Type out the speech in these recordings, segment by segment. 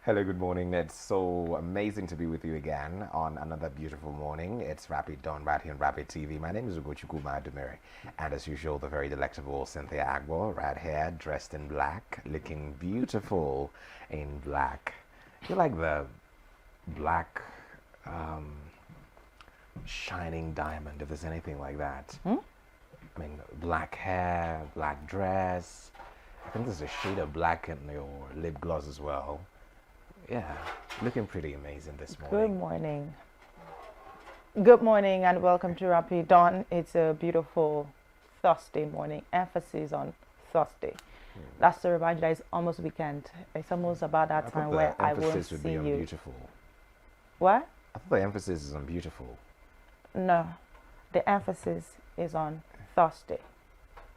Hello, good morning. It's so amazing to be with you again on another beautiful morning. It's Rapid Dawn right here on Rapid TV. My name is Ugochukwu Madumere, and as usual, the very delectable Cynthia Agbo, red hair, dressed in black, looking beautiful in black. You like the black um, shining diamond, if there's anything like that. Hmm? I mean, black hair, black dress. I think there's a shade of black in your lip gloss as well. Yeah, looking pretty amazing this Good morning. morning. Good morning and welcome to Rapid Dawn. It's a beautiful Thursday morning. Emphasis on Thursday. That's to remind you that it's almost weekend. It's almost about I that thought time the where I won't emphasis would see be on you. beautiful. What? I thought the emphasis is on beautiful. No. The emphasis is on Thursday.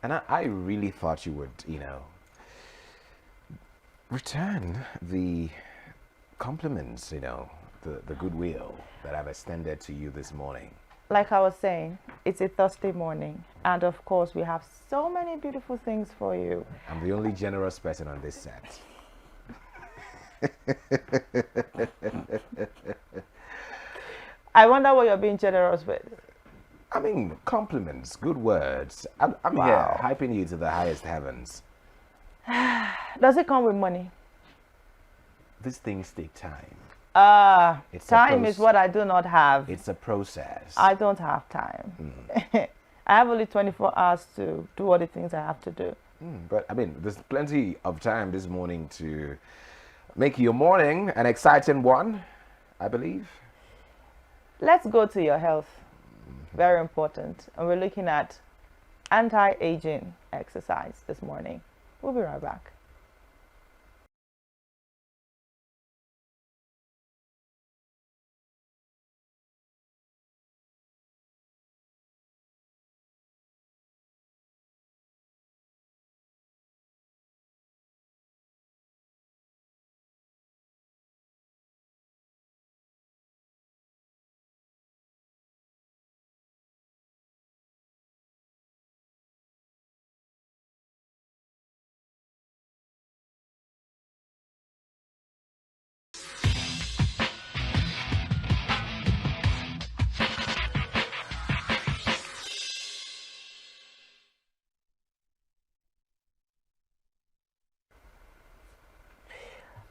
And I really thought you would, return the compliments, the goodwill that I've extended to you this morning. Like I was saying, it's a Thursday morning. And of course, we have so many beautiful things for you. I'm the only generous person on this set. I wonder what you're being generous with. I mean, compliments, good words. I'm here Wow. hyping you to the highest heavens. Does it come with money? These things take time. It's a Time is what I do not have. It's a process. I don't have time. I have only 24 hours to do all the things I have to do. But I mean, there's plenty of time this morning to make your morning an exciting one, I believe. Let's go to your health. Very important. And we're looking at anti-aging exercise this morning. We'll be right back.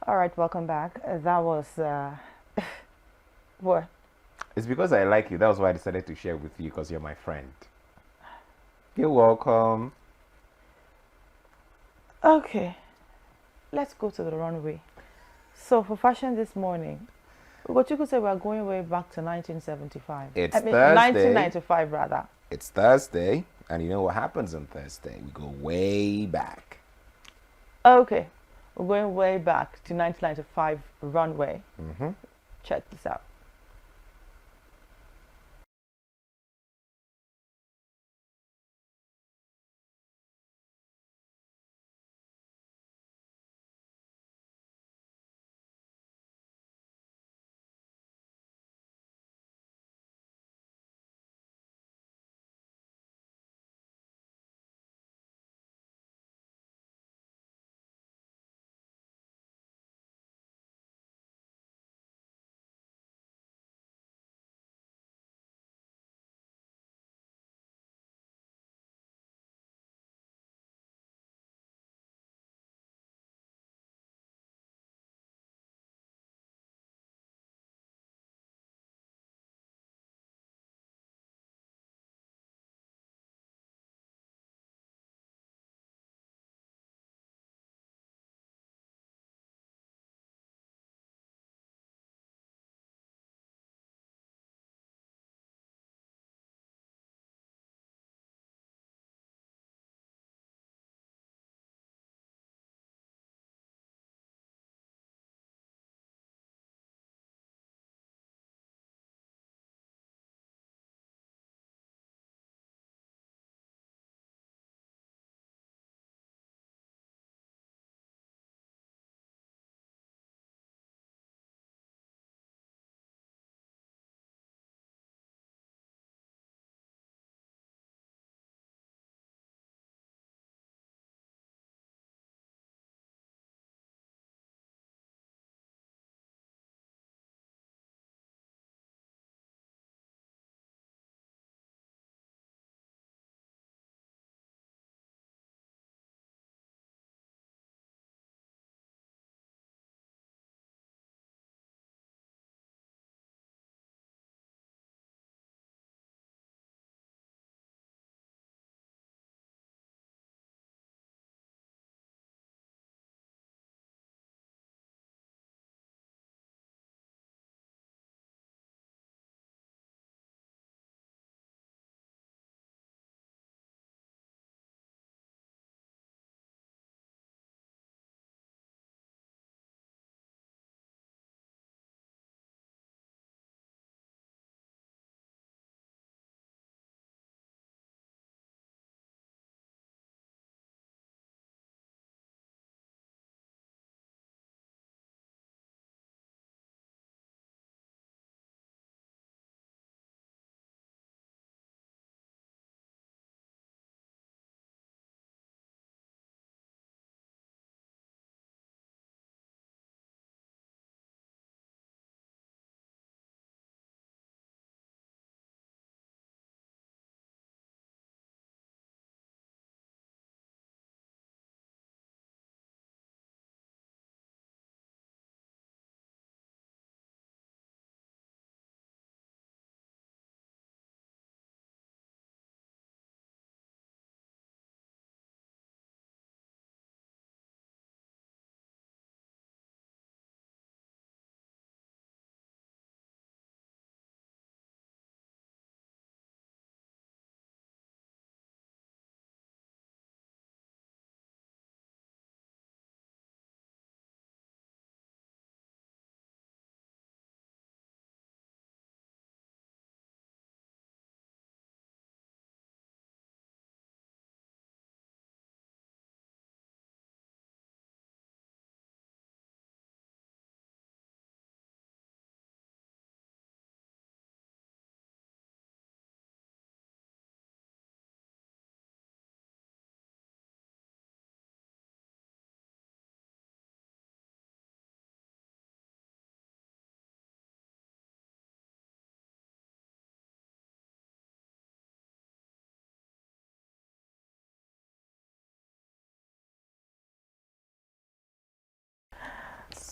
All right, welcome back. That was what? It's because I like you. That was why I decided to share with you because you're my friend. You're welcome. Okay, let's go to the runway. So for fashion this morning, Ugochukwu said we are going way back to 1975. It's I mean, Thursday. 1995 rather. It's Thursday, and you know what happens on Thursday? We go way back. Okay, we're going way back to 1995 runway. Mm-hmm. Check this out.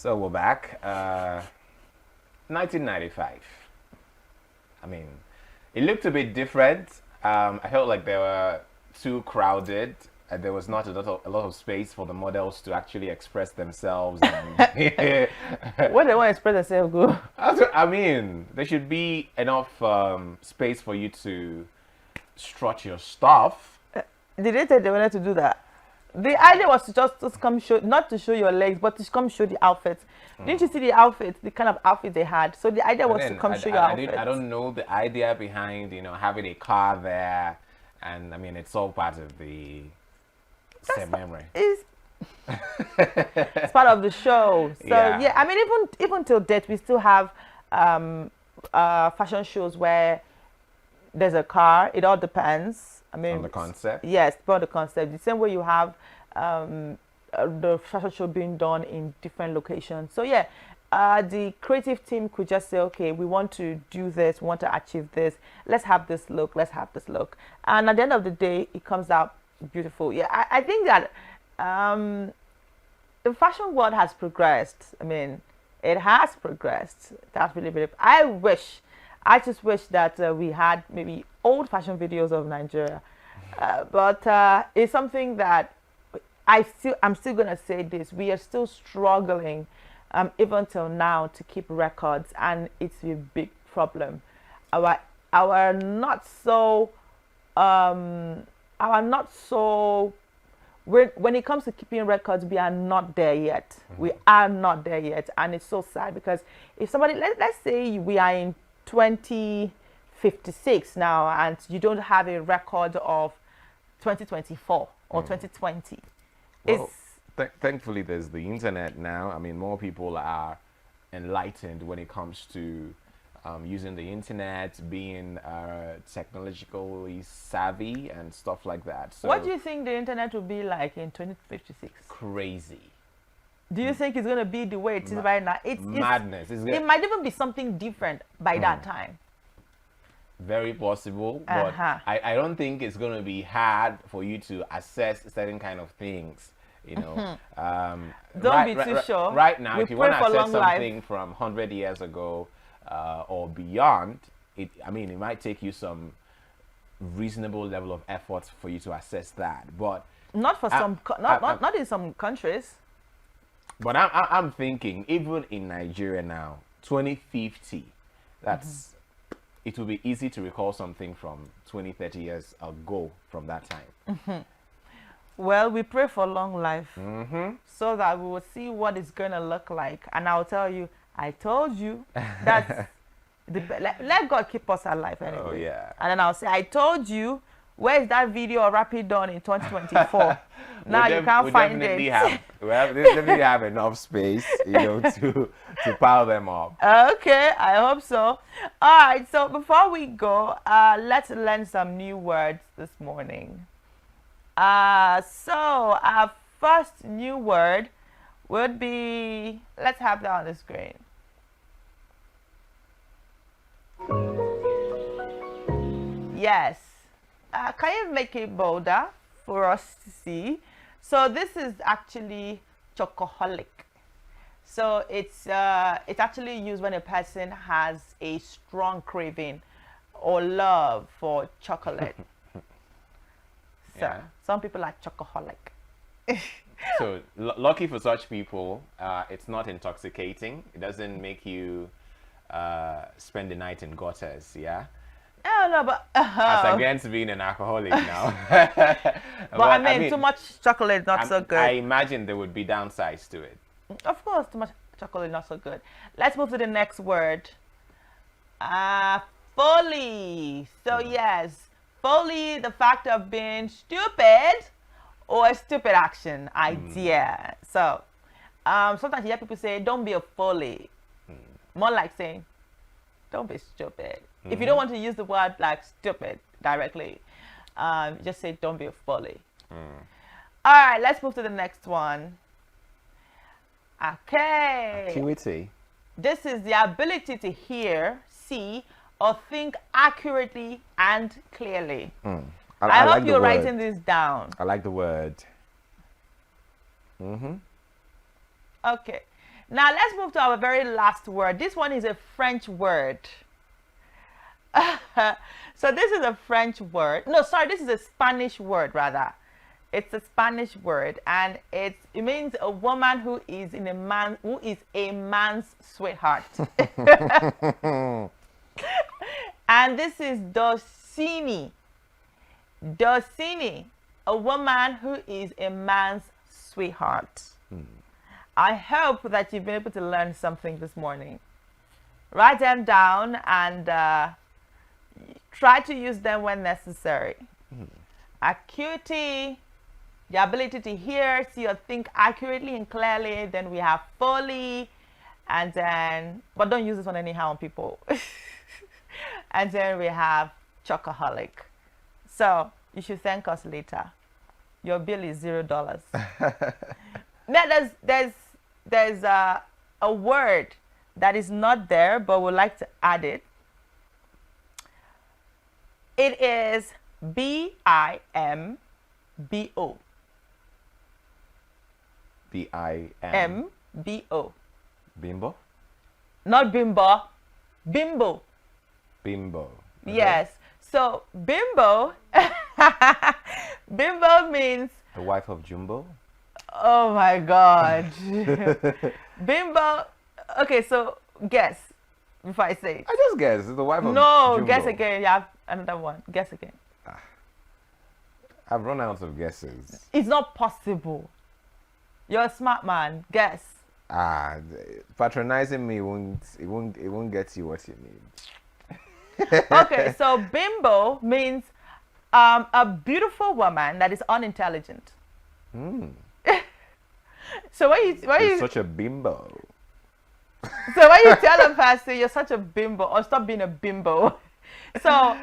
So we're back. 1995. I mean, it looked a bit different. I felt like they were too crowded. There was not a lot of space for the models to actually express themselves. And What they want to express themselves, go. I mean, there should be enough space for you to strut your stuff. Did they say they wanted to do that? The idea was to just come show, not to show your legs, but to come show the outfits. Didn't you see the outfits, the kind of outfit they had? So the idea was to come show your outfits. I don't know the idea behind, having a car there. And I mean, it's all part of the same memory. It's part of the show. So yeah, I mean, even till date, we still have fashion shows where there's a car. It all depends. I mean, on the concept. Yes, about the concept. The same way you have the fashion show being done in different locations. So yeah, the creative team could just say, okay, we want to do this, we want to achieve this. Let's have this look. Let's have this look. And at the end of the day, it comes out beautiful. Yeah, I think that the fashion world has progressed. I mean, it has progressed. That's really, really. I just wish that we had maybe old fashion videos of Nigeria. But it's something that I'm still gonna say this. We are still struggling, even till now, to keep records, and it's a big problem. Our not so when it comes to keeping records, we are not there yet. We are not there yet, and it's so sad because if somebody let's say we are in 2056 now, and you don't have a record of 2024 or 2020. Well, thankfully, there's the internet now. I mean, more people are enlightened when it comes to using the internet, being technologically savvy and stuff like that. So, what do you think the internet will be like in 2056? Crazy. Do you think it's going to be the way it is right now? It's madness. It might even be something different by that time. Very possible, but I don't think it's going to be hard for you to assess certain kind of things. Don't be too sure. Right now, if you want to assess something from 100 years ago or beyond, it might take you some reasonable level of effort for you to assess that. But not for not in some countries. But I'm thinking, even in Nigeria now, 2050, it will be easy to recall something from 20, 30 years ago from that time. Well, we pray for long life so that we will see what it's going to look like. And I'll tell you, I told you, that's let God keep us alive anyway. Oh, yeah. And then I'll say, I told you, where's that video of Rapid done in 2024? Now you can't find it. We definitely have enough space, to pile them up. Okay, I hope so. All right, so before we go, let's learn some new words this morning. So our first new word would be, let's have that on the screen. Yes. Can you make it bolder for us to see? So this is actually chocoholic. So it's actually used when a person has a strong craving or love for chocolate. So some people are chocoholic. So lucky for such people, it's not intoxicating. It doesn't make you spend the night in gutters. Yeah. No, but as against being an alcoholic now. but I mean, too much chocolate not so good. I imagine there would be downsides to it. Of course, too much chocolate not so good. Let's move to the next word. Folly. So yes, folly, the fact of being stupid or a stupid action idea. So sometimes you hear people say, don't be a folly. More like saying, don't be stupid. If you don't want to use the word like stupid directly, just say don't be a folly. All right, let's move to the next one. Okay. Acuity. This is the ability to hear, see, or think accurately and clearly. I hope like you're writing this down. I like the word. Okay. Now let's move to our very last word. This one is a French word. So this is a French word. No, sorry, this is a Spanish word rather. It's a Spanish word, and it means a woman who is a man's sweetheart. And this is docini. Docini, a woman who is a man's sweetheart. I hope that you've been able to learn something this morning. Write them down and try to use them when necessary. Acuity, the ability to hear, see, or think accurately and clearly. Then we have folly, and then, but don't use this one anyhow on people. And then we have chocoholic. So you should thank us later. Your bill is $0. Now there's a word that is not there, but would like to add it. It is B-I-M-B-O. B-I-M-B-O. Bimbo? Not bimbo. Bimbo. Bimbo. Okay. Yes. So bimbo, bimbo means the wife of Jumbo. Oh my God. Bimbo. Okay, so guess before I say it. I just guess. It's the wife of No, Jumbo. guess again. You have another one. Guess again. I've run out of guesses. It's not possible. You're a smart man. Guess. Patronizing me won't get you what you need. Okay, so bimbo means a beautiful woman that is unintelligent. So when you such a bimbo. So when you tell a person you're such a bimbo, or stop being a bimbo. So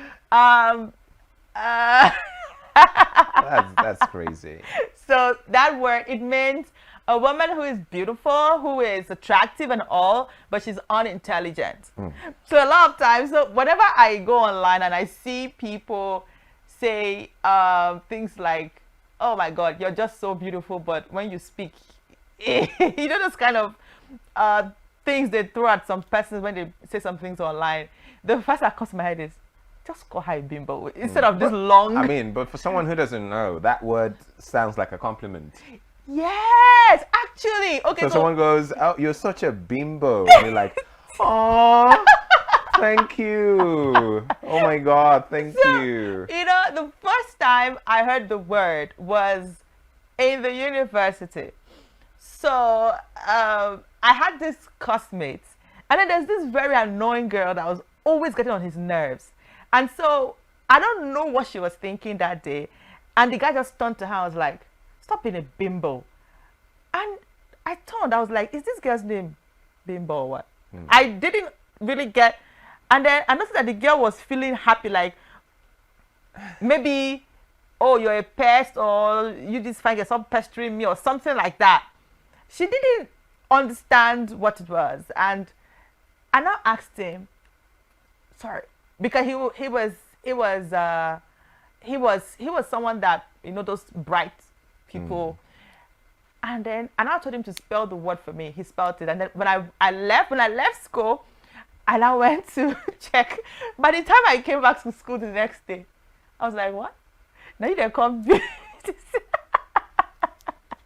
that's crazy. So that word, it means a woman who is beautiful, who is attractive and all, but she's unintelligent. So a lot of times, so whenever I go online and I see people say things like, oh my God, you're just so beautiful, but when you speak, you know, those kind of things they throw at some persons when they say some things online, the first that comes to my head is, just call her a bimbo instead of this long. I mean, but for someone who doesn't know, that word sounds like a compliment. Yes, actually. Okay. So someone goes, "Oh, you're such a bimbo," and you're like, "Oh, thank you. Oh my God, thank you." You know, the first time I heard the word was in the university. So I had this classmate, and then there's this very annoying girl that was always getting on his nerves. And so I don't know what she was thinking that day. And the guy just turned to her and was like, stop being a bimbo. And I turned, I was like, is this girl's name Bimbo or what? I didn't really get. And then I noticed that the girl was feeling happy, like maybe, oh, you're a pest, or you just find yourself pestering me or something like that. She didn't understand what it was. And I now asked him, sorry, because he was someone that, you know, those bright people. And then I told him to spell the word for me. He spelled it. And then when I left school, I now went to check. By the time I came back to school the next day, I was like, what? Now you didn't come.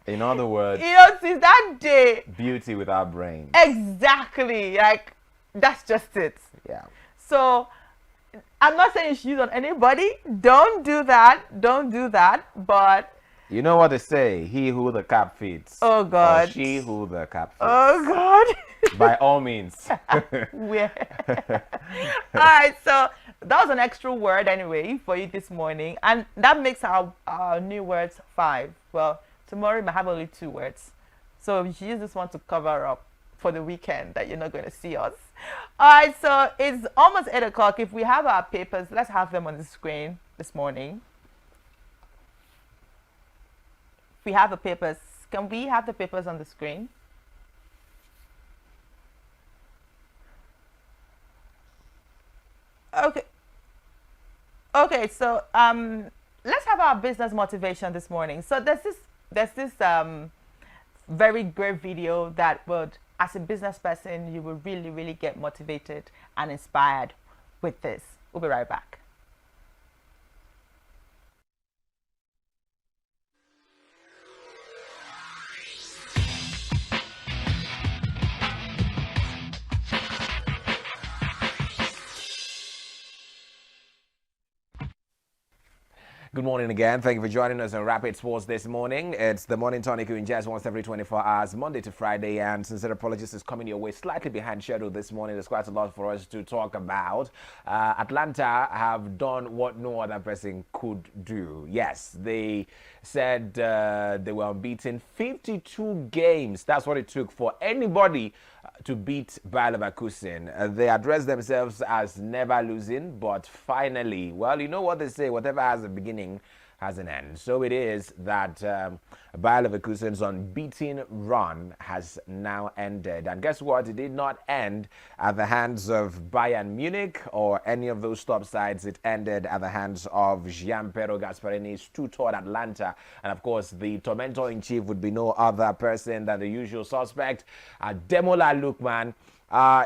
In other words, you know, since that day, beauty without brains. Exactly. Like, that's just it. Yeah. So I'm not saying you should use on anybody. Don't do that. Don't do that. But you know what they say, he who the cap fits. Oh God. Or she who the cap fits. Oh God. By all means. All right, so that was an extra word anyway for you this morning. And that makes our new words 5. Well, tomorrow we might have only 2 words. So you should use this one to cover up for the weekend that you're not going to see us. All right, so it's almost 8 o'clock. If we have our papers, let's have them on the screen this morning. If we have the papers, can we have the papers on the screen? Okay, so let's have our business motivation this morning. So there's this very great video that would as a business person, you will really, really get motivated and inspired with this. We'll be right back. Good morning again. Thank you for joining us on Rapid Sports this morning. It's the Morning Tonic in Jazz once every 24 hours, Monday to Friday. And sincere apologies is coming your way slightly behind schedule this morning. There's quite a lot for us to talk about. Atlanta have done what no other person could do. Yes, they said they were unbeaten 52 games. That's what it took for anybody to beat Bayer Leverkusen. They address themselves as never losing, but finally, well, you know what they say, whatever has a beginning has an end. So it is that Bayer Leverkusen's unbeaten run has now ended. And guess what? It did not end at the hands of Bayern Munich or any of those top sides. It ended at the hands of Gianpiero Gasparini's two-toured Atlanta. And of course, the tormentor-in-chief would be no other person than the usual suspect, Ademola Lookman.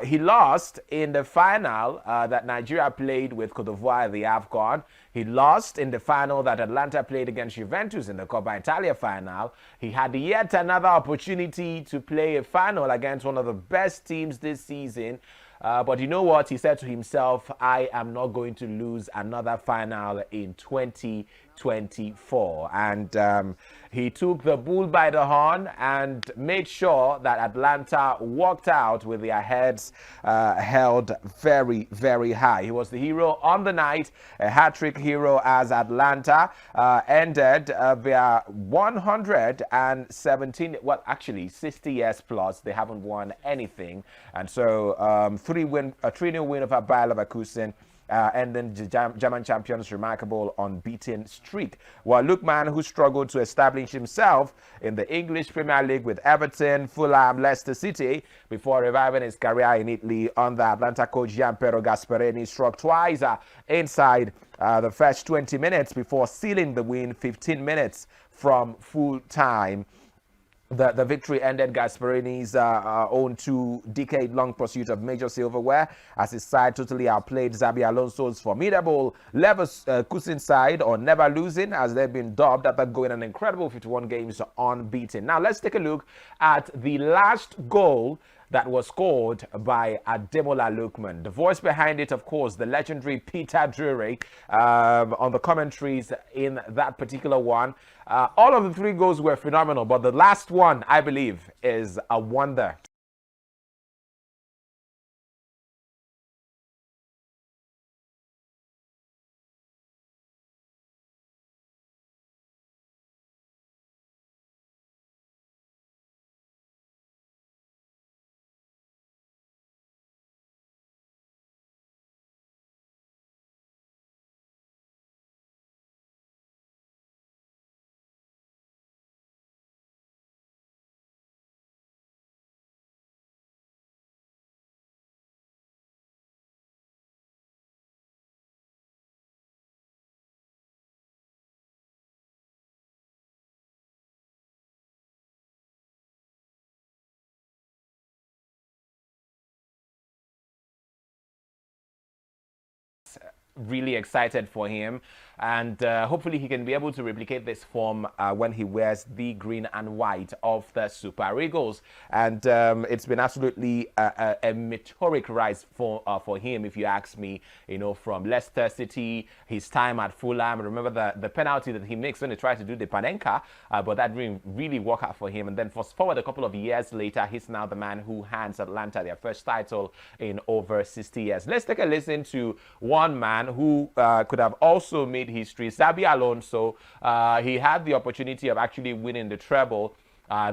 He lost in the final that Nigeria played with Cote d'Ivoire at the AFCON. He lost in the final that Atlanta played against Juventus in the Coppa Italia final. He had yet another opportunity to play a final against one of the best teams this season. But you know what? He said to himself, I am not going to lose another final in 2024. And he took the bull by the horn and made sure that Atlanta walked out with their heads held very, very high. He was the hero on the night, a hat-trick hero as Atlanta ended their 117, well, actually 60 years plus. They haven't won anything. And so a 3-0 win over Bayer Leverkusen. And then the German champions' remarkable unbeaten streak. Well, Lookman, who struggled to establish himself in the English Premier League with Everton, Fulham, Leicester City, before reviving his career in Italy under Atlanta coach Gianpiero Gasparini, struck twice inside the first 20 minutes before sealing the win 15 minutes from full time. The victory ended Gasparini's own 2-decade-long pursuit of major silverware as his side totally outplayed Xabi Alonso's formidable Leverkusen side, or never losing, as they've been dubbed, after going an incredible 51 games unbeaten. Now, let's take a look at the last goal that was scored by Ademola Lookman. The voice behind it, of course, the legendary Peter Drury, on the commentaries in that particular one. All of the 3 goals were phenomenal, but the last one, I believe, is a wonder. Really excited for him, and hopefully he can be able to replicate this form when he wears the green and white of the Super Eagles. And it's been absolutely a meteoric rise for him, if you ask me. You know, from Leicester City, his time at Fulham. Remember the penalty that he makes when he tried to do the Panenka, but that didn't really work out for him. And then fast forward a couple of years later, he's now the man who hands Atlanta their first title in over 60 years. Let's take a listen to one man who could have also made history, Xabi Alonso. He had the opportunity of actually winning the treble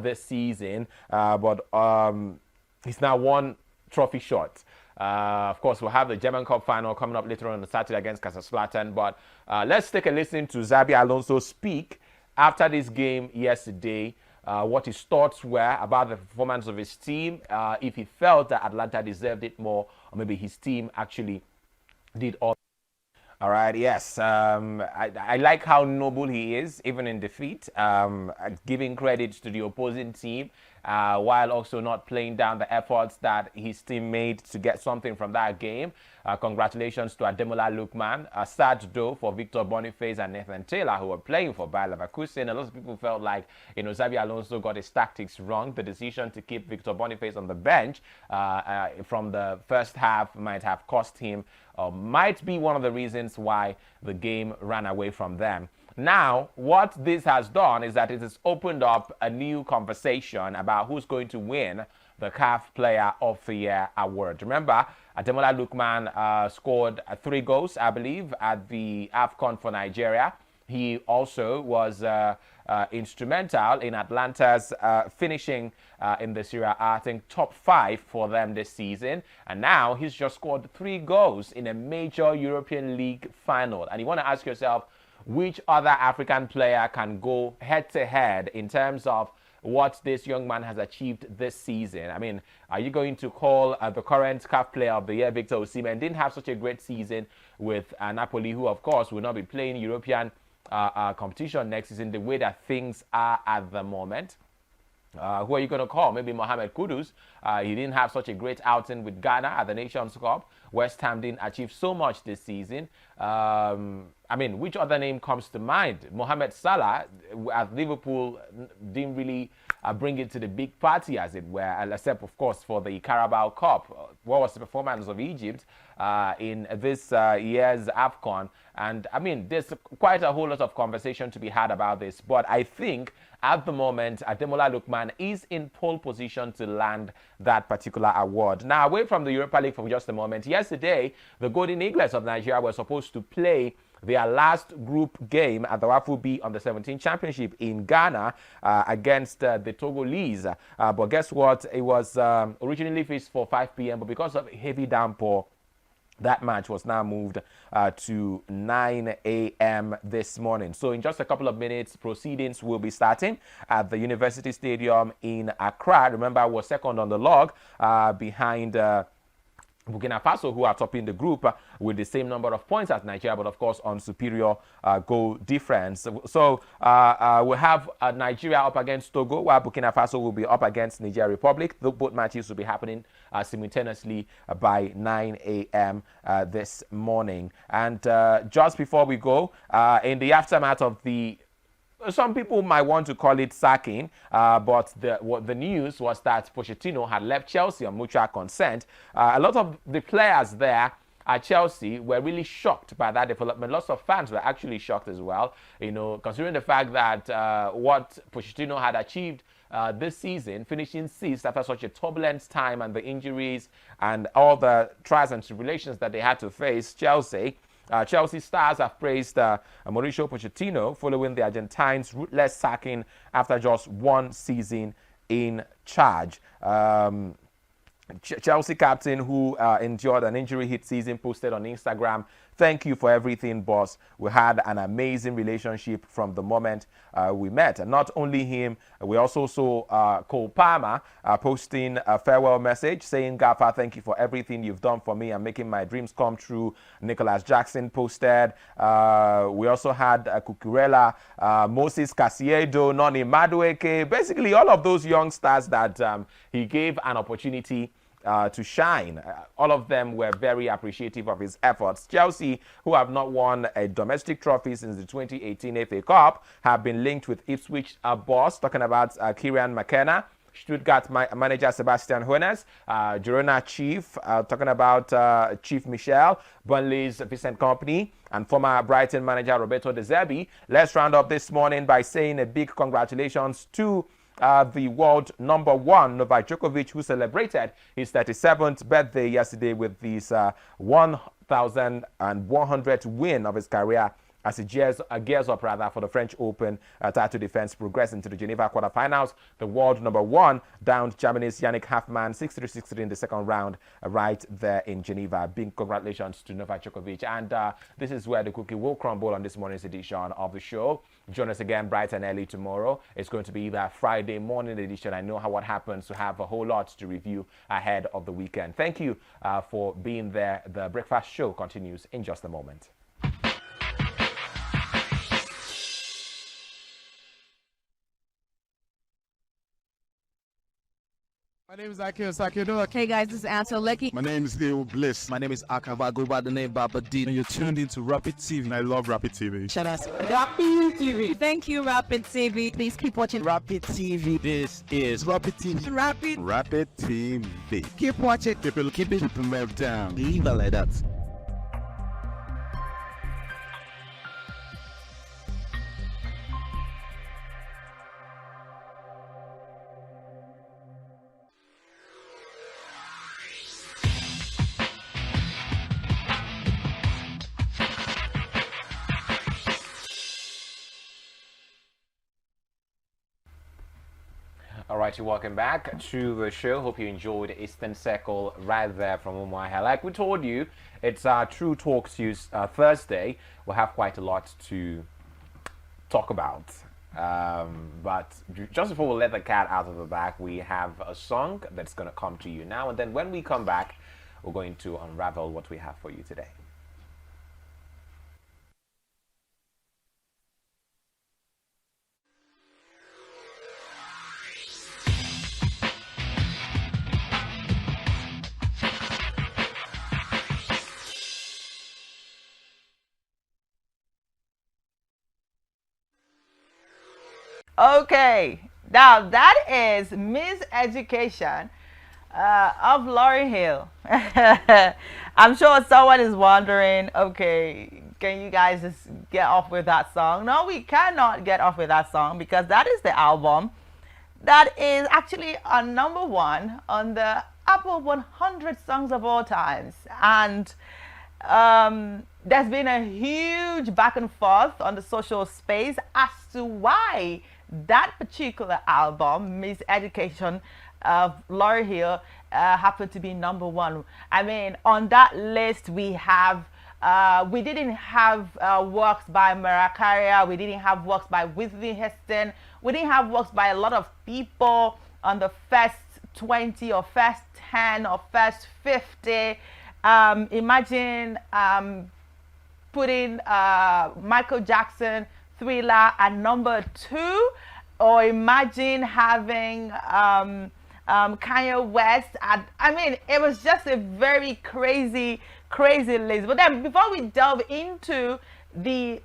this season, but he's now one trophy short. Of course, we'll have the German Cup final coming up later on Saturday against Kaiserslautern. But let's take a listen to Xabi Alonso speak after this game yesterday. What his thoughts were about the performance of his team, if he felt that Atlanta deserved it more, or maybe his team actually did all. All right, yes. I like how noble he is, even in defeat, giving credit to the opposing team while also not playing down the efforts that his team made to get something from that game. Congratulations to Ademola Lookman, sad though for Victor Boniface and Nathan Taylor, who were playing for Bayer Leverkusen. A lot of people felt like, Xabi Alonso got his tactics wrong. The decision to keep Victor Boniface on the bench from the first half might have cost him, or might be one of the reasons why the game ran away from them. Now, what this has done is that it has opened up a new conversation about who's going to win the CAF Player of the Year award. Remember, Ademola Lookman scored 3 goals, I believe, at the AFCON for Nigeria. He also was instrumental in Atlanta's finishing in the Serie A, I think top 5 for them this season. And now he's just scored 3 goals in a major European League final. And you want to ask yourself, which other African player can go head-to-head in terms of what this young man has achieved this season? I mean, are you going to call the current CAF Player of the Year, Victor Osimhen? Didn't have such a great season with Napoli, who, of course, will not be playing European competition next season the way that things are at the moment. Who are you going to call? Maybe Mohamed Kudus. He didn't have such a great outing with Ghana at the Nations Cup. West Ham didn't achieve so much this season. I mean, which other name comes to mind? Mohamed Salah at Liverpool didn't really bring it to the big party, as it were, except, of course, for the Carabao Cup. What was the performance of Egypt in this year's AFCON? And, I mean, there's quite a whole lot of conversation to be had about this. But I think at the moment, Ademola Lookman is in pole position to land that particular award. Now, away from the Europa League for just a moment, yesterday, the Golden Eagles of Nigeria were supposed to play their last group game at the WAFU B on the 17th Championship in Ghana against the Togolese. But guess what? It was originally fixed for 5 p.m., but because of heavy downpour, that match was now moved to 9 a.m. this morning. So in just a couple of minutes, proceedings will be starting at the University Stadium in Accra. Remember, we're second on the log behind Burkina Faso, who are topping the group with the same number of points as Nigeria, but of course on superior goal difference. So we have Nigeria up against Togo, while Burkina Faso will be up against Niger Republic. Both matches will be happening simultaneously by 9 a.m. This morning. And just before we go, in the aftermath of the some people might want to call it sacking, but the news was that Pochettino had left Chelsea on mutual consent. A lot of the players there at Chelsea were really shocked by that development. Lots of fans were actually shocked as well, considering the fact that what Pochettino had achieved this season, finishing 6th after such a turbulent time and the injuries and all the trials and tribulations that they had to face. Chelsea stars have praised Mauricio Pochettino following the Argentines' ruthless sacking after just 1 season in charge. Chelsea captain, who endured an injury-hit season, posted on Instagram, "Thank you for everything, boss. We had an amazing relationship from the moment we met." And not only him, we also saw Cole Palmer posting a farewell message saying, "Gaffer, thank you for everything you've done for me and making my dreams come true." Nicholas Jackson posted. We also had Cucurella, Moses Casiedo, Noni Madueke, basically all of those young stars that he gave an opportunity to shine. All of them were very appreciative of his efforts. Chelsea, who have not won a domestic trophy since the 2018 FA Cup, have been linked with Ipswich boss, talking about Kieran McKenna, Stuttgart manager Sebastian Hoeneß, Girona chief, talking about Chief Michel, Burnley's Vincent Kompany, and former Brighton manager Roberto De Zerbi. Let's round up this morning by saying a big congratulations to the world number 1, Novak Djokovic, who celebrated his 37th birthday yesterday with his 1,100th win of his career as he gears up for the French Open title defense, progressing to the Geneva quarterfinals. The world number 1 downed Germany's Yannick Haffmann 6-3, 6-3 in the second round right there in Geneva. Big congratulations to Novak Djokovic. And this is where the cookie will crumble on this morning's edition of the show. Join us again bright and early tomorrow. It's going to be the Friday morning edition. I know what happens to have a whole lot to review ahead of the weekend. Thank you for being there. The Breakfast Show continues in just a moment. My name is Akil Sakido. Hey guys, this is Ansel Lecky. My name is Leo Bliss. My name is Akava. I go by the name Baba D. And you're tuned into Rapid TV. And I love Rapid TV. Shout out to Rapid TV. Thank you, Rapid TV. Please keep watching Rapid TV. This is Rapid TV. Rapid TV. Keep watching. Keep it move down. Leave it like that. Alright, welcome back to the show. Hope you enjoyed Eastern Circle right there from Umuahia. Like we told you, it's our True Talks Thursday. We'll have quite a lot to talk about. But just before we let the cat out of the bag, we have a song that's going to come to you now. And then when we come back, we're going to unravel what we have for you today. Okay, now that is Miss Education of Lauryn Hill. I'm sure someone is wondering, okay, can you guys just get off with that song? No, we cannot get off with that song because that is the album that is actually on #1 on the Apple 100 songs of all times. And there's been a huge back and forth on the social space as to why that particular album, Miss Education of Lauryn Hill, happened to be #1. I mean, on that list we have, we didn't have works by Mariah Carey, we didn't have works by Whitney Houston, we didn't have works by a lot of people on the first 20 or first 10 or first 50. Imagine putting Michael Jackson, Thriller at #2, or imagine having Kanye West at, I mean, it was just a very crazy list. But then before we delve into the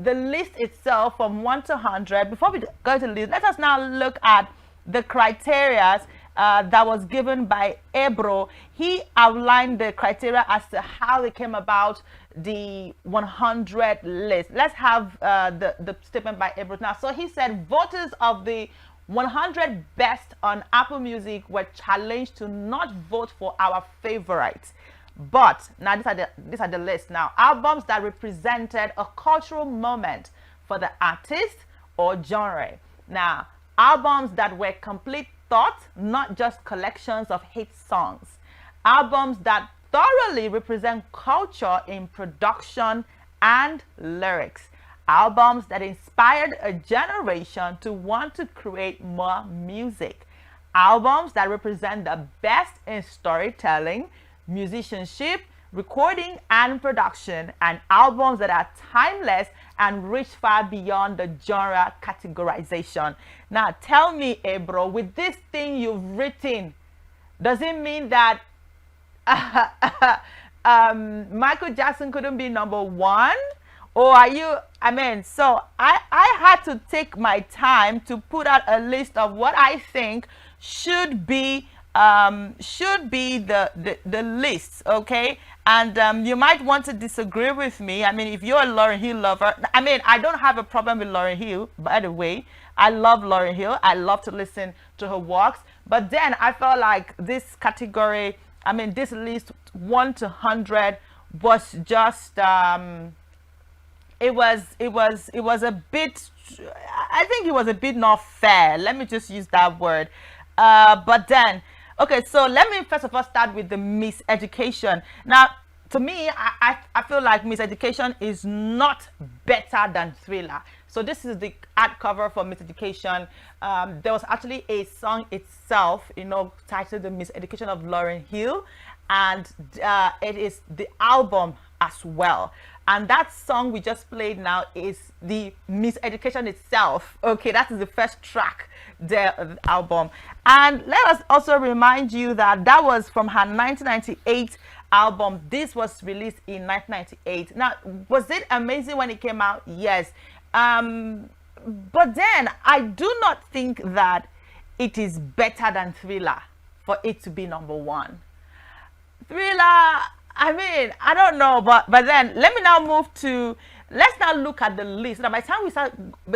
list itself from 1 to 100, before we go to the list, let us now look at the criteria that was given by Ebro. He outlined the criteria as to how they came about the 100 list. Let's have the statement by Ebro now. So he said voters of the 100 best on Apple Music were challenged to not vote for our favorites. But now these are the list now. Albums that represented a cultural moment for the artist or genre. Now, albums that were complete thought, not just collections of hit songs. Albums that thoroughly represent culture in production and lyrics. Albums that inspired a generation to want to create more music. Albums that represent the best in storytelling, musicianship, recording and production, and albums that are timeless and reach far beyond the genre categorization. Now tell me, Ebro, with this thing you've written, does it mean that Michael Jackson couldn't be #1? Or are you, I mean, so I had to take my time to put out a list of what I think should be the list, okay? And you might want to disagree with me. I mean, if you're a Lauryn Hill lover, I mean, I don't have a problem with Lauryn Hill, by the way. I love Lauryn Hill. I love to listen to her works. But then I felt like this category, I mean, this list 1 to 100 was just, it was a bit, I think it was a bit not fair. Let me just use that word. But then, okay, so let me first of all start with the Miseducation. Now, to me, I feel like Miseducation is not better than Thriller. So this is the art cover for Miseducation. There was actually a song itself, you know, titled The Miseducation of Lauryn Hill. and it is the album as well. And that song we just played now is the Miss Education itself. Okay, that is the first track there of the album. And let us also remind you that that was from her 1998 album. This was released in 1998. Now, was it amazing when it came out? Yes. But then I do not think that it is better than Thriller for it to be number one. Thriller, I mean, I don't know, but then let me now move to, let's now look at the list. Now, by the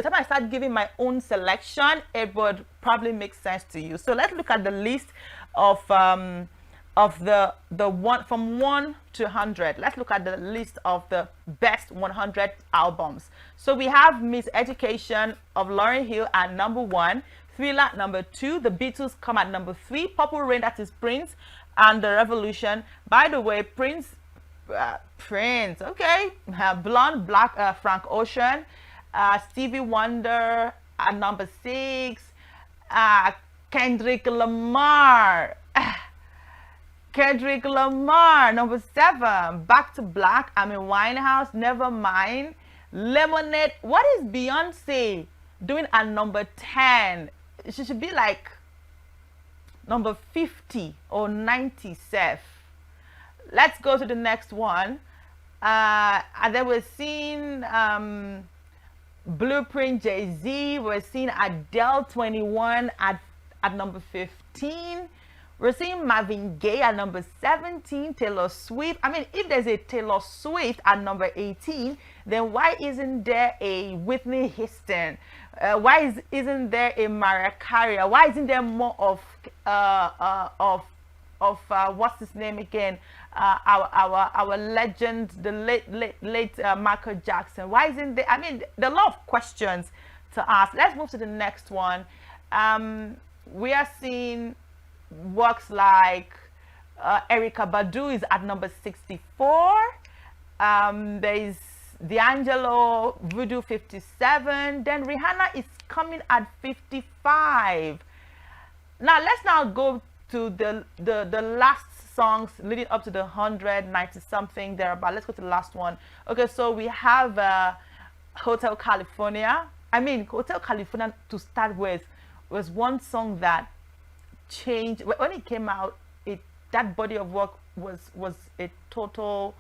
time I start giving my own selection, it would probably make sense to you. So let's look at the list of the one from 1 to 100. Let's look at the list of the best 100 albums. So we have Miss Education of Lauryn Hill at number 1, Thriller number 2, The Beatles come at number 3, Purple Rain, that is Prince, and The Revolution. By the way, Prince, okay, Blonde Black, Frank Ocean, Stevie Wonder at number 6, Kendrick Lamar. Kendrick Lamar, number 7, Back to Black, Amy Winehouse, Nevermind, Lemonade. What is Beyonce doing at number 10? She should be like number 50 or 90, Seth. Let's go to the next one. And then we're seeing Blueprint, Jay-Z. We're seeing Adele 21 at number 15. We're seeing Marvin Gaye at number 17, Taylor Swift. I mean, if there's a Taylor Swift at number 18, then why isn't there a Whitney Houston? Why isn't there a Mariah Carey? Why isn't there more of what's his name again? Our legend, the late Michael Jackson. Why isn't there? I mean, there are a lot of questions to ask. Let's move to the next one. We are seeing works like Erykah Badu is at number 64. There is D'Angelo, Voodoo 57. Then Rihanna is coming at 55. Now let's now go to the last songs leading up to the 190 something thereabout. Let's go to the last one. Okay, so we have Hotel California. I mean, Hotel California to start with was one song that changed when it came out. That body of work was a total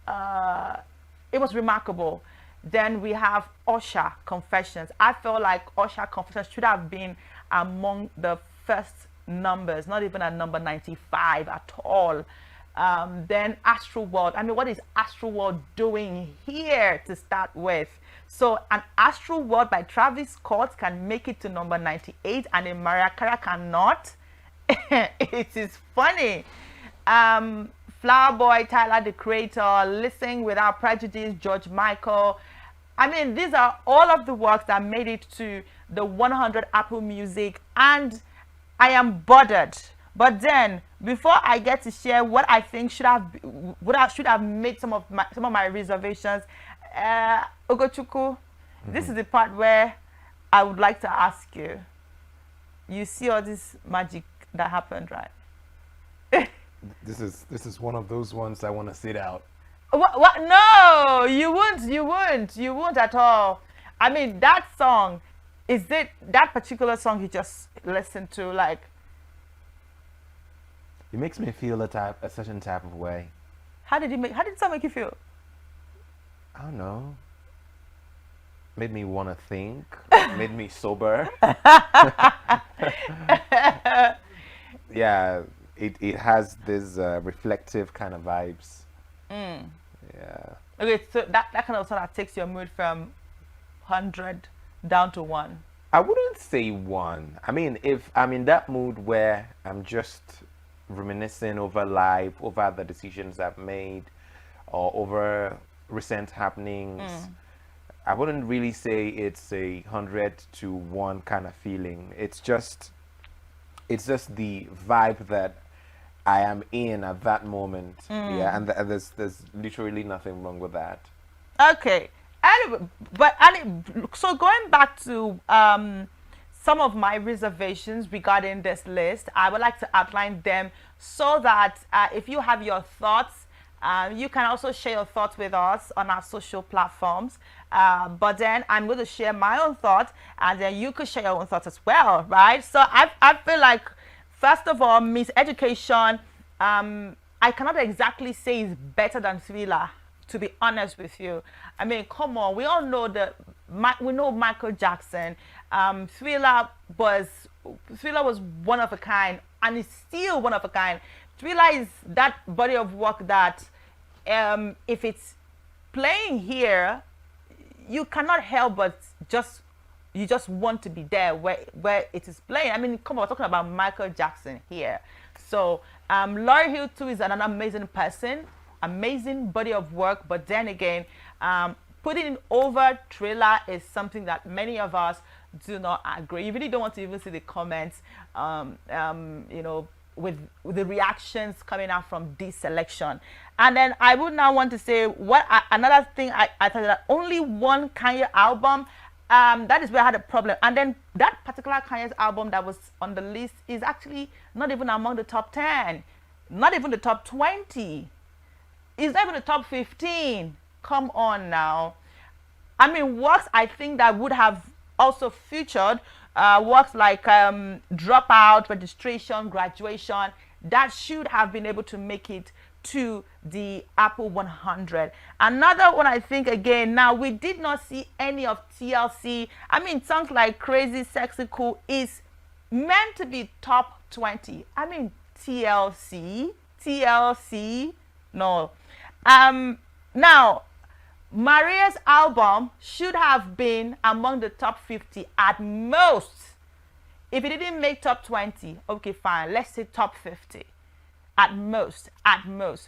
it was remarkable. Then we have Usher Confessions. I felt like Usher Confessions should have been among the first numbers, not even at number 95 at all. Then Astro World. I mean, what is Astro World doing here to start with? So an Astro World by Travis Scott can make it to number 98 and a Mariah Carey cannot. It is funny. Flower Boy, Tyler the Creator, Listen Without Prejudice, George Michael. I mean, these are all of the works that made it to the 100 Apple Music, and I am bothered. But then, before I get to share what I think should have made some of my reservations, Ogochukwu, this is the part where I would like to ask you. You see all this magic that happened, right? This is one of those ones I want to sit out. What? No, you won't at all. I mean, that song, is it that particular song you just listened to? Like, it makes me feel a certain type of way. How did the song make you feel? I don't know. Made me want to think. Made me sober. Yeah, it has this reflective kind of vibes. Yeah. Okay, so that kind of song that takes your mood from 100 down to 1. I wouldn't say 1. I mean, if I'm in that mood where I'm just reminiscing over life, over the decisions I've made, or over recent happenings, I wouldn't really say it's a 100 to 1 kind of feeling. It's just the vibe that I am in at that moment. Yeah, and there's literally nothing wrong with that. Okay. Anyway, so going back to some of my reservations regarding this list. I would like to outline them so that if you have your thoughts, you can also share your thoughts with us on our social platforms. But then I'm going to share my own thoughts, and then you could share your own thoughts as well, right? So I feel like, first of all, Miss Education, I cannot exactly say is better than Thriller, to be honest with you. I mean, come on, we all know we know Michael Jackson. Thriller was one of a kind, and it's still one of a kind. Thriller is that body of work that if it's playing here, you cannot help but you just want to be there where it is playing. I mean, come on, we're talking about Michael Jackson here. So Lauryn Hill too is an amazing person, amazing body of work. But then again, putting over Thriller is something that many of us do not agree. You really don't want to even see the comments, with the reactions coming out from this selection. And then I would now want to say another thing I thought that only one Kanye album, that is where I had a problem. And then that particular Kanye's album that was on the list is actually not even among the top 10, not even the top 20. It's not even the top 15. Come on now. I mean, works I think that would have also featured works like Dropout, Registration, Graduation, that should have been able to make it to the Apple 100. Another one I think, again, now we did not see any of TLC. I mean, songs like Crazy, Sexy, Cool is meant to be top 20. I mean, TLC, no. Now, Maria's album should have been among the top 50 at most. If it didn't make top 20, okay, fine, let's say top 50. At most.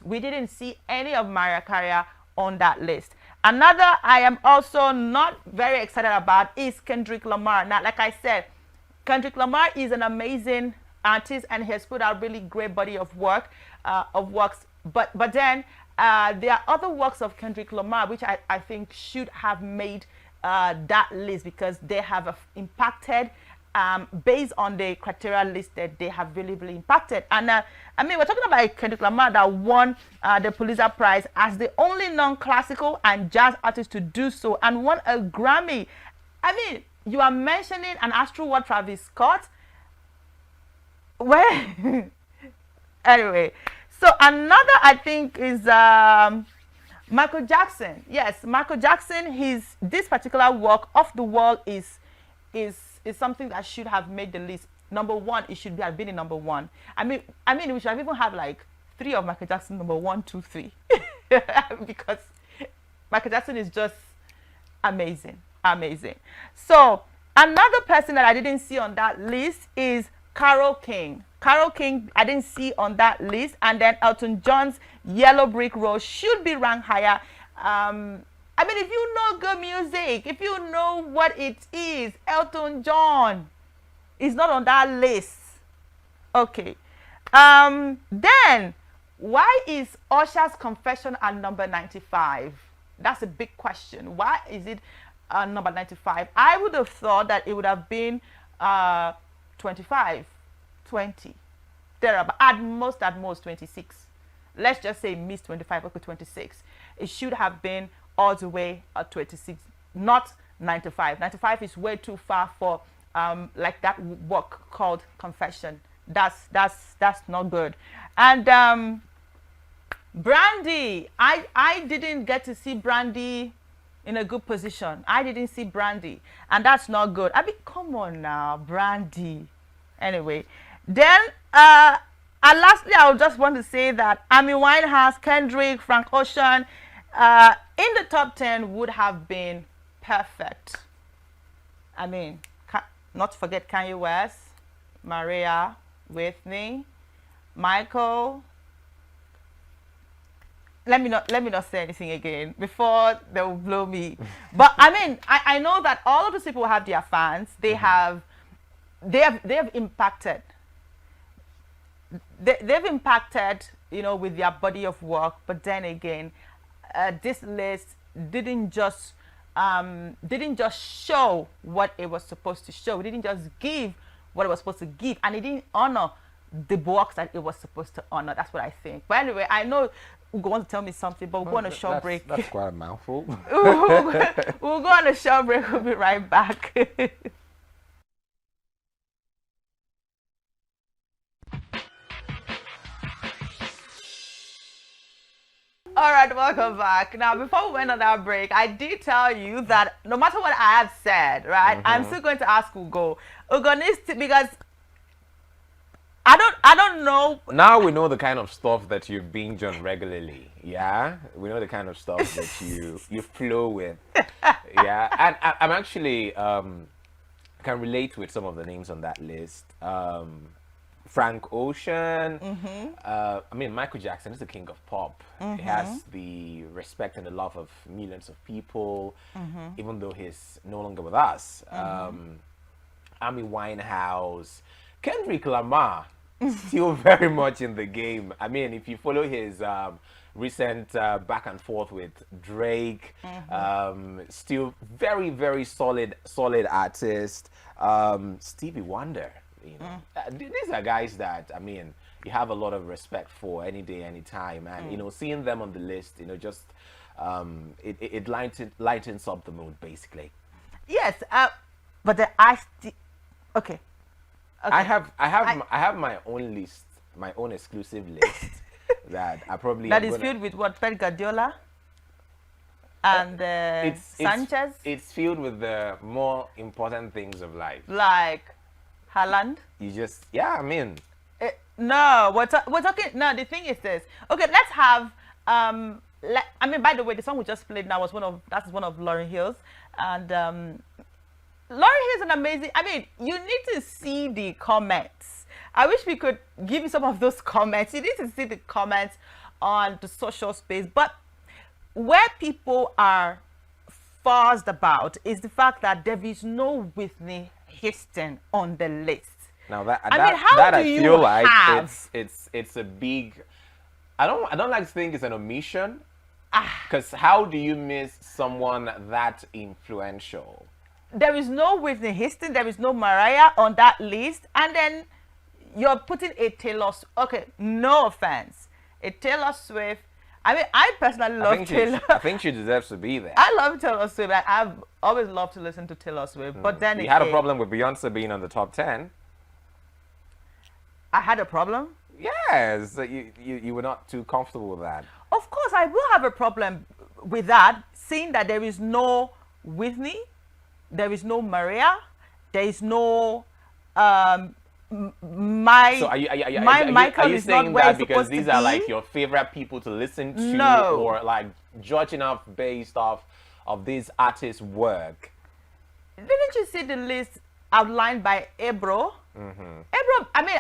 We didn't see any of Mariah Carey on that list. Another I am also not very excited about is Kendrick Lamar. Now, like I said, Kendrick Lamar is an amazing artist and he has put out really great body of works. But then there are other works of Kendrick Lamar which I think should have made that list, because they have impacted, based on the criteria listed, they have really, really impacted. And I mean, we're talking about Kendrick Lamar that won the Pulitzer Prize as the only non-classical and jazz artist to do so, and won a Grammy. I mean, you are mentioning an Astro World Travis Scott. Well, anyway. So another I think is Michael Jackson. Yes, Michael Jackson. This particular work, Off the Wall, is something that should have made the list. Number one, it should have been in number one. I mean, we should have even had like 3 of Michael Jackson, number 1, 2, 3, because Michael Jackson is just amazing. So another person that I didn't see on that list is Carole King. Carole King, I didn't see on that list. And then Elton John's Yellow Brick Road should be ranked higher. I mean, if you know good music, if you know what it is, Elton John is not on that list. Okay. Then, why is Usher's Confession at number 95? That's a big question. Why is it number 95? I would have thought that it would have been 25, 20, thereabout. At most 26. Let's just say miss 25, okay, 26. It should have been all the way at 26, not 95. 95 is way too far for like that work called Confession. That's not good. And Brandy, I didn't get to see Brandy in a good position. I didn't see Brandy, and that's not good. I mean, come on now, Brandy. Anyway, then and lastly, I would just want to say that Amy Winehouse, Kendrick, Frank Ocean in the top 10 would have been perfect. I mean, not to forget Kanye West, Maria, Whitney, Michael. Let me not say anything again before they will blow me. But I mean, I know that all of those people have their fans. They have impacted. They've impacted, with their body of work. But then again, this list didn't just didn't just show what it was supposed to show. It didn't just give what it was supposed to give, and it didn't honor the works that it was supposed to honor. That's what I think. But anyway, I know Ugo wants to tell me something, but we'll go on a short break. That's quite a mouthful. We'll go on a short break. We'll be right back. All right, welcome back. Now, before we went on that break, I did tell you that no matter what I have said, right, I'm still going to ask Ugo. Ugo needs to, because I don't know. Now we know the kind of stuff that you binge on regularly. Yeah, we know the kind of stuff that you flow with. Yeah, and I'm actually can relate with some of the names on that list. Frank Ocean. I mean, Michael Jackson is the king of pop. He has the respect and the love of millions of people, even though he's no longer with us. Amy Winehouse, Kendrick Lamar, still very much in the game. I mean, if you follow his recent back and forth with Drake, still very, very solid artist. Stevie Wonder. You know, these are guys that, I mean, you have a lot of respect for any day, any time, and you know, seeing them on the list, you know, just it lightens up the mood, basically. Yes, but okay. I have my own list, my own exclusive list that I probably that is filled with what, Pep Guardiola and Sanchez. It's filled with the more important things of life, like Haaland. You just, yeah, I mean, no, we're talking. No, the thing is this. Okay, let's have. I mean, by the way, the song we just played now was one of Lauryn Hill's, and Lauryn Hill's an amazing. I mean, you need to see the comments. I wish we could give you some of those comments. You need to see the comments on the social space, but where people are fussed about is the fact that there is no Whitney Houston on the list. Now that I feel like it's a big. I don't like to think it's an omission, because how do you miss someone that influential? There is no Whitney Houston, there is no Mariah on that list, and then you're putting a Taylor. Okay, no offense, a Taylor Swift. I mean, I personally love Taylor. I think she deserves to be there. I love Taylor Swift. I've always loved to listen to Taylor Swift. But then you had a problem with Beyonce being on the top 10. I had a problem? Yes. You were not too comfortable with that. Of course, I will have a problem with that, seeing that there is no Whitney, there is no Maria, there is no Michael is not where he's because supposed these to are be? like your favorite people to listen to, No. or like judging off based off of these artists' work? Didn't you see the list outlined by Ebro? Ebro, I mean,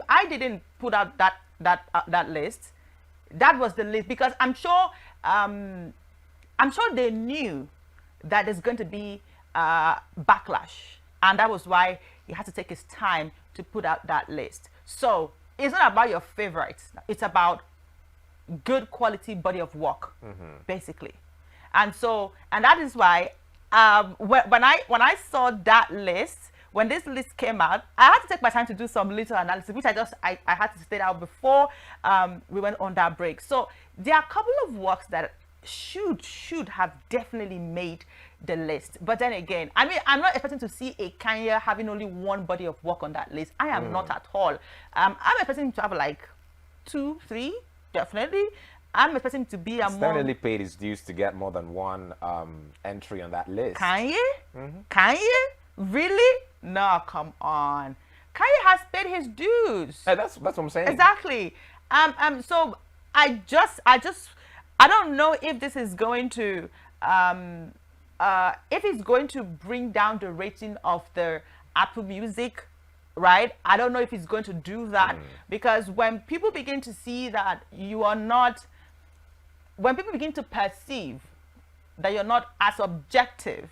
I didn't put out that list. That was the list because I'm sure they knew that there's going to be backlash, and that was why he had to take his time to put out that list. So it's not about your favorites; it's about good quality body of work, basically. And that is why when I saw that list, when this list came out, I had to take my time to do some little analysis, which I had to state out before we went on that break. So there are a couple of works that should have definitely made the list. But then again, I mean, I'm not expecting to see a Kanye having only one body of work on that list. I am not at all. I'm expecting to have like 2, 3, definitely. I'm expecting to be among. Definitely paid his dues to get more than one entry on that list. Kanye? Kanye? Really? No, come on. Kanye has paid his dues. Hey, that's what I'm saying. Exactly. So I don't know if this is going to if it's going to bring down the rating of the Apple Music, right? I don't know if it's going to do that, because when people begin to see that when people begin to perceive that you're not as objective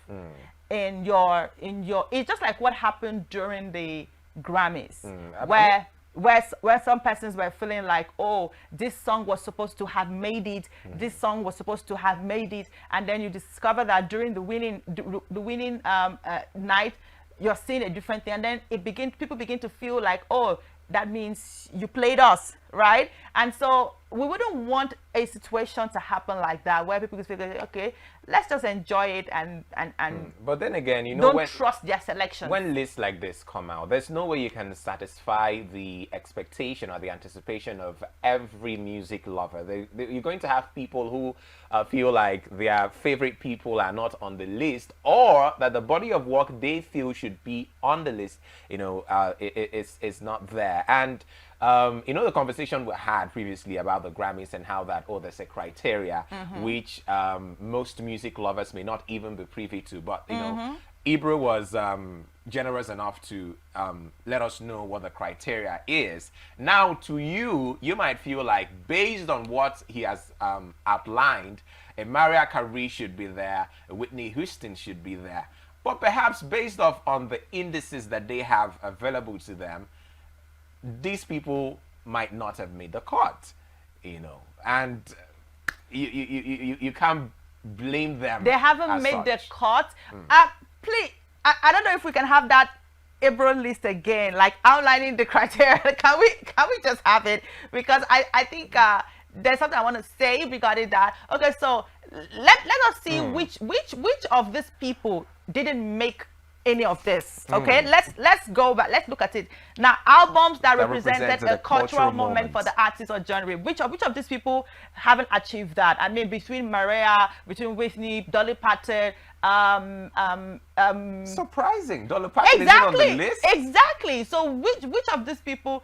in your, it's just like what happened during the Grammys, where where some persons were feeling like, oh, this song was supposed to have made it, this song was supposed to have made it, and then you discover that during the winning night, you're seeing a different thing, and then people begin to feel like, oh, that means you played us, right? And so we wouldn't want a situation to happen like that, where people feel like, okay, let's just enjoy it and But then again, you know, don't when, trust their selection. when lists like this come out, there's no way you can satisfy the expectation or the anticipation of every music lover. You're going to have people who feel like their favorite people are not on the list, or that the body of work they feel should be on the list, you know, is not there. And you know, the conversation we had previously about the Grammys and how that, oh, there's a criteria which most music lovers may not even be privy to. But, you know, Ibra was generous enough to let us know what the criteria is. Now, to you, you might feel like, based on what he has outlined, a Mariah Carey should be there, a Whitney Houston should be there. But perhaps based off on the indices that they have available to them, these people might not have made the cut, you know, and you can't blame them. They haven't as made the such. cut. Please, I don't know if we can have that April list again, like outlining the criteria. Can we just have it? Because I think there's something I want to say regarding that. Okay, so let us see which of these people didn't make any of this. Okay, let's go back. Let's look at it now. Albums that represented a cultural moment for the artist or genre. Which of these people haven't achieved that? I mean, between Mariah, between Whitney, Dolly Parton, Surprising. Dolly Parton isn't on the list. Exactly. So which of these people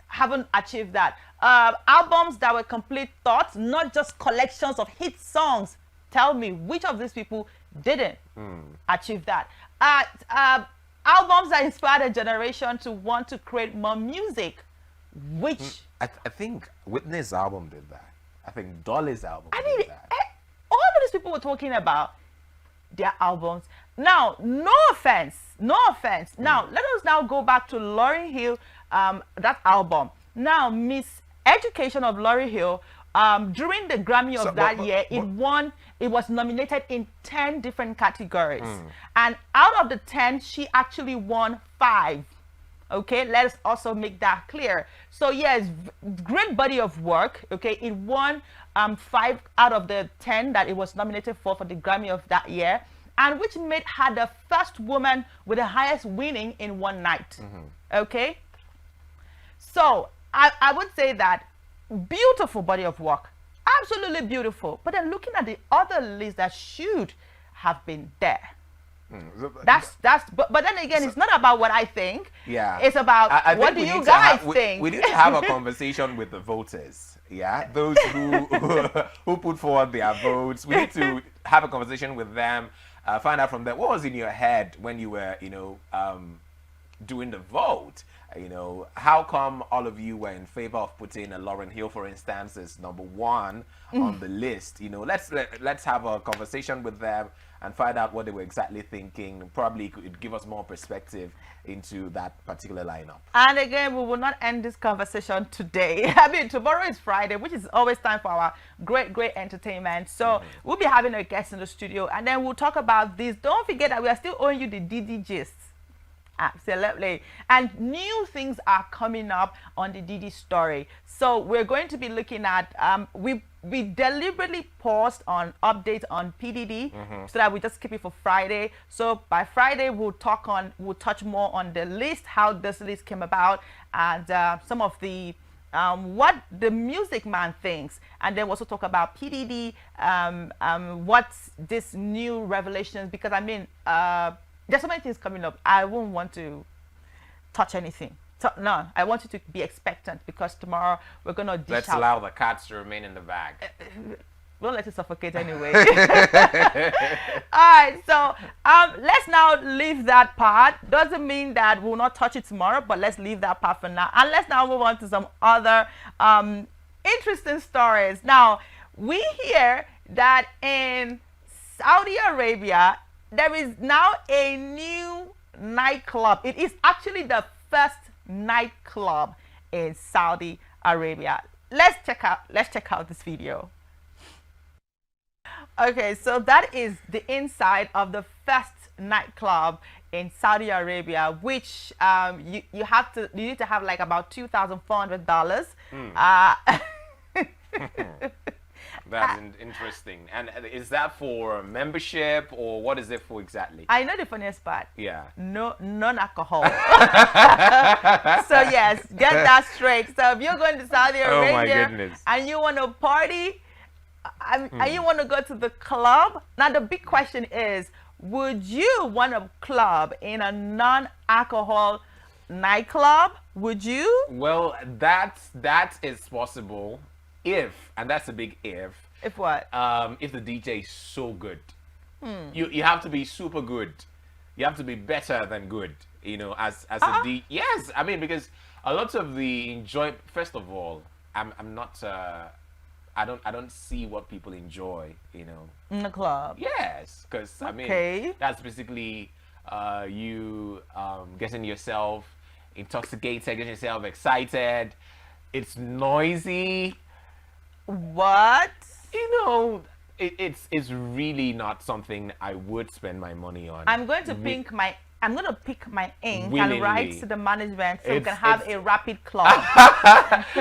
haven't achieved that? Albums that were complete thoughts, not just collections of hit songs. Tell me, which of these people didn't achieve that? Albums that inspired a generation to want to create more music. Which I think Whitney's album did that. I think Dolly's album did that. all of these people were talking about their albums. Now, no offense. Now, let us now go back to Lauryn Hill, that album. Now, Miss Education of Lauryn Hill, during the Grammy of that year, it was nominated in 10 different categories. And out of the 10, she actually won 5. Okay, let's also make that clear. So yes, great body of work. Okay, it won 5 out of the 10 that it was nominated for the Grammy of that year, and which made her the first woman with the highest winning in one night. Okay, so I would say that beautiful body of work, absolutely beautiful. But then looking at the other list that should have been there, but then again, it's not about what I think. Yeah, it's about I what think do you guys think. We need to have a conversation with the voters. Yeah, those who put forward their votes. We need to have a conversation with them. Find out from them what was in your head when you were, doing the vote. How come all of you were in favor of putting a Lauryn Hill, for instance, as number 1 on the list? Let's have a conversation with them and find out what they were exactly thinking. Probably could give us more perspective into that particular lineup. And again, we will not end this conversation today. I mean, tomorrow is Friday, which is always time for our great entertainment. So we'll be having a guest in the studio, and then we'll talk about this. Don't forget that we are still owing you the DD gist. Absolutely. And new things are coming up on the DD story. So we're going to be looking at, we deliberately paused on updates on PDD so that we just keep it for Friday. So by Friday, we'll touch more on the list, how this list came about, and some of the what the Music Man thinks, and then we'll also talk about PDD, what's this new revelations, because I mean, there's so many things coming up. I won't want to touch anything. So, no, I want you to be expectant, because tomorrow we're going to dish Let's out. allow the cats to remain in the bag. Don't let it suffocate anyway. All right, so let's now leave that part. Doesn't mean that we'll not touch it tomorrow, but let's leave that part for now. And let's now move on to some other interesting stories. Now, we hear that in Saudi Arabia, there is now a new nightclub. It is actually the first nightclub in Saudi Arabia. Let's check out this video. Okay, so that is the inside of the first nightclub in Saudi Arabia, which you need to have like about $2,400. That's interesting. And is that for membership or what is it for exactly? I know the funniest part. Yeah. No, non-alcohol. So yes, get that straight. So if you're going to Saudi Oh my Arabia goodness. and you want to party, and you want to go to the club, now the big question is, would you want a club in a non-alcohol nightclub? Would you? Well, that is possible if, and that's a big if what? if the DJ is so good. You have to be super good. You have to be better than good, you know, as a DJ. Yes, I mean, because a lot of the first of all, I'm not I don't see what people enjoy, you know. In the club. Yes, because I Okay. mean that's basically you getting yourself intoxicated, getting yourself excited. It's noisy. What? You know, it's really not something I would spend my money on. I'm going to pick my ink Willingly. and write to the management so we It's- can have it's- a rapid club.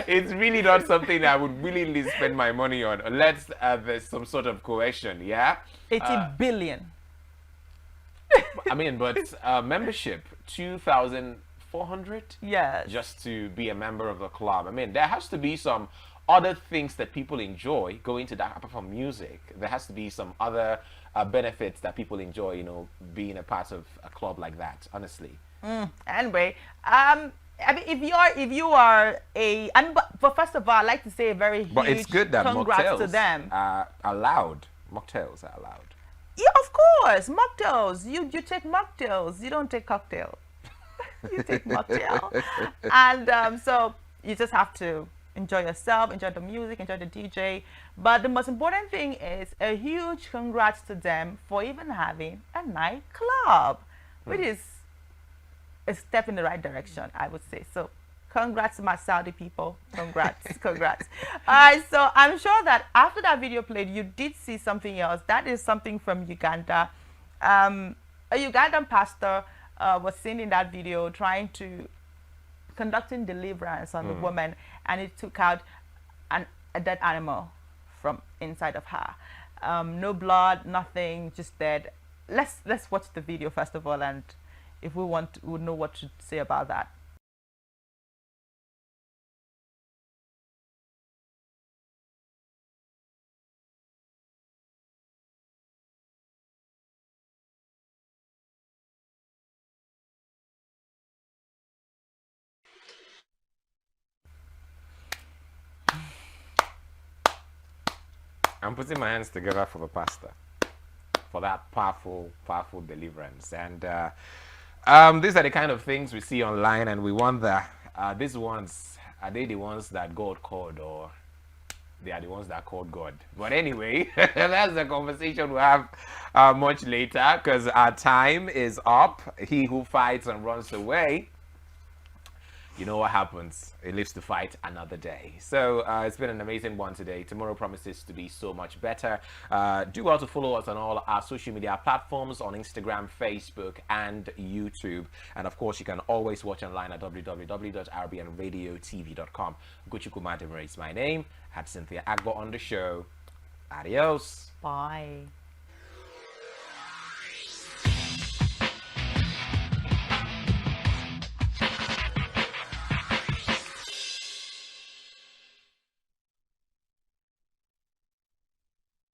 It's really not something I would willingly spend my money on unless there's some sort of coercion. Yeah. 80 billion. I mean, but membership 2,400 Yes. just to be a member of the club. I mean, there has to be some other things that people enjoy going to that, apart from music. There has to be some other benefits that people enjoy, you know, being a part of a club like that, honestly. Anyway, I mean, if you are but first of all, I'd like to say a very huge But it's good that congrats mocktails to them. are allowed. Mocktails are allowed. Yeah, of course, mocktails. You take mocktails. You don't take cocktail. You take mocktail, and so you just have to enjoy yourself, enjoy the music, enjoy the DJ. But the most important thing is a huge congrats to them for even having a nightclub, which is a step in the right direction, I would say. So congrats to my Saudi people. Congrats, congrats. All right, so I'm sure that after that video played, you did see something else. That is something from Uganda. A Ugandan pastor was seen in that video conducting deliverance on the woman, and it took out a dead animal from inside of her. No blood, nothing, just dead. Let's watch the video first of all, and if we want, we'll know what to say about that. I'm putting my hands together for the pastor, for that powerful deliverance. And these are the kind of things we see online, and we wonder, these ones, are they the ones that God called, or they are the ones that called God? But anyway, that's the conversation we'll have much later, because our time is up. He who fights and runs away, you know what happens. It lives to fight another day. So it's been an amazing one today. Tomorrow promises to be so much better. Do well to follow us on all our social media platforms, on Instagram, Facebook, and YouTube. And of course, you can always watch online at www.rbnradiotv.com. Gochukwu Madimere is my name. Had Cynthia Agbo on the show. Adios. Bye.